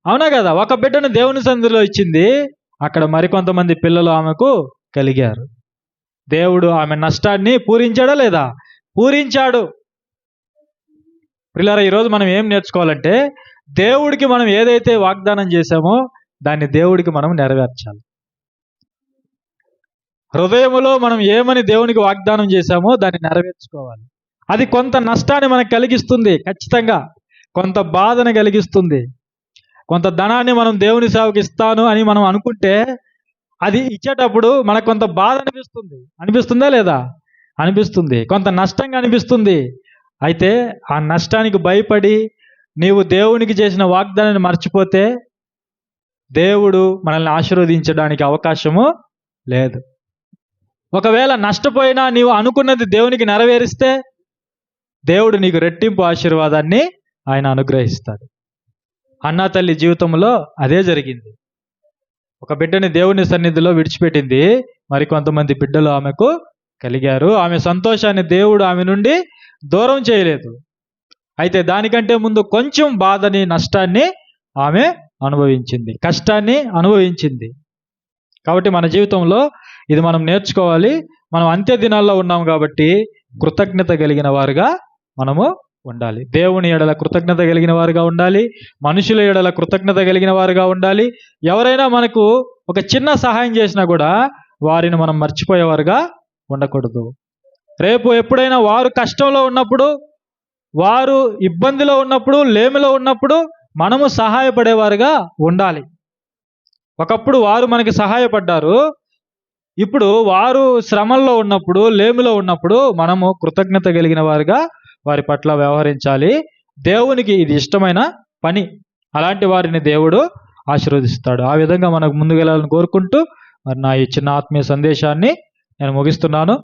అవునా కదా? ఒక బిడ్డను దేవుని సన్నిధిలో ఇచ్చింది, అక్కడ మరికొంతమంది పిల్లలు ఆమెకు కలిగారు. దేవుడు ఆమె నష్టాన్ని పూరించాడా లేదా? పూరించాడు. ప్రియులారా, ఈరోజు మనం ఏం నేర్చుకోవాలంటే, దేవుడికి మనం ఏదైతే వాగ్దానం చేశామో దాన్ని దేవుడికి మనం నెరవేర్చాలి. హృదయములో మనం ఏమని దేవునికి వాగ్దానం చేశామో దాన్ని నెరవేర్చుకోవాలి. అది కొంత నష్టాన్ని మనకు కలిగిస్తుంది, ఖచ్చితంగా కొంత బాధను కలిగిస్తుంది. కొంత ధనాన్ని మనం దేవుని సేవకి ఇస్తాను అని మనం అనుకుంటే అది ఇచ్చేటప్పుడు మనకు కొంత బాధ అనిపిస్తుందా లేదా? అనిపిస్తుంది. కొంత నష్టంగా అనిపిస్తుంది. అయితే ఆ నష్టానికి భయపడి నీవు దేవునికి చేసిన వాగ్దానాన్ని మర్చిపోతే దేవుడు మనల్ని ఆశీర్వదించడానికి అవకాశము లేదు. ఒకవేళ నష్టపోయినా నీవు అనుకున్నది దేవునికి నెరవేరిస్తే దేవుడు నీకు రెట్టింపు ఆశీర్వాదాన్ని ఆయన అనుగ్రహిస్తాడు. హన్నా తల్లి జీవితంలో అదే జరిగింది. ఒక బిడ్డని దేవుని సన్నిధిలో విడిచిపెట్టింది, మరికొంతమంది బిడ్డలు ఆమెకు కలిగారు. ఆమె సంతోషాన్ని దేవుడు ఆమె నుండి దూరం చేయలేదు. అయితే దానికంటే ముందు కొంచెం బాధని, నష్టాన్ని ఆమె అనుభవించింది, కష్టాన్ని అనుభవించింది. కాబట్టి మన జీవితంలో ఇది మనం నేర్చుకోవాలి. మనం అంత్య దినాల్లో ఉన్నాం కాబట్టి కృతజ్ఞత కలిగిన వారుగా మనము ఉండాలి. దేవుని ఎడల కృతజ్ఞత కలిగిన వారుగా ఉండాలి. మనుషుల ఎడల కృతజ్ఞత కలిగిన వారుగా ఉండాలి. ఎవరైనా మనకు ఒక చిన్న సహాయం చేసినా కూడా వారిని మనం మర్చిపోయేవారుగా ఉండకూడదు. రేపు ఎప్పుడైనా వారు కష్టంలో ఉన్నప్పుడు, వారు ఇబ్బందిలో ఉన్నప్పుడు, లేమిలో ఉన్నప్పుడు మనము సహాయపడేవారుగా ఉండాలి. ఒకప్పుడు వారు మనకి సహాయపడ్డారు, ఇప్పుడు వారు శ్రమల్లో ఉన్నప్పుడు, లేమిలో ఉన్నప్పుడు మనము కృతజ్ఞత కలిగిన వారుగా వారి పట్ల వ్యవహరించాలి. దేవునికి ఇది ఇష్టమైన పని. అలాంటి వారిని దేవుడు ఆశీర్వదిస్తాడు. ఆ విధంగా మనకు ముందుకు వెళ్ళాలని కోరుకుంటూ మరి నా ఈ చిన్న ఆత్మీయ సందేశాన్ని నేను ముగిస్తున్నాను.